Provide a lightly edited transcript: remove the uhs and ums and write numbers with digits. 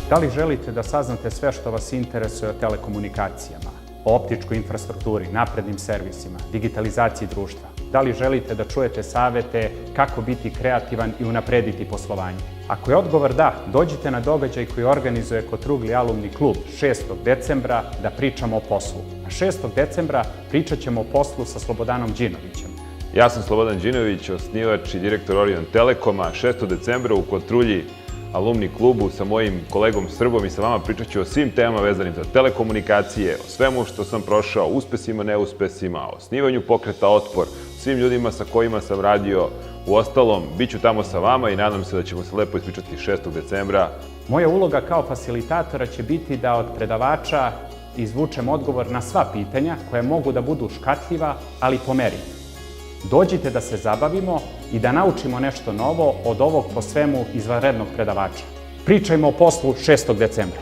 Da li želite da saznate sve što vas interesuje o telekomunikacijama, o optičkoj infrastrukturi, naprednim servisima, digitalizaciji društva? Da li želite da čujete savete kako biti kreativan i unaprediti poslovanje? Ako je odgovor da, dođite na događaj koji organizuje Kotrugli Alumni klub 6. decembra da pričamo o poslu. A 6. decembra pričat ćemo o poslu sa Slobodanom Đinovićem. Ja sam Slobodan Đinović, osnivač i direktor Orion Telekoma. 6. decembra u Kotrulji Alumni klubu sa mojim kolegom Srbom i sa vama pričat ću o svim temama vezanim za telekomunikacije, o svemu što sam prošao, uspesima, neuspesima, o osnivanju pokreta Otpor, svim ljudima sa kojima sam radio. Uostalom, bit ću tamo sa vama i nadam se da ćemo se lepo ispričati 6. decembra. Moja uloga kao fasilitatora će biti da od predavača izvučem odgovor na sva pitanja koja mogu da budu škatljiva, ali po meri. Dođite da se zabavimo i da naučimo nešto novo od ovog po svemu izvanrednog predavača. Pričajmo o poslu 6. decembra.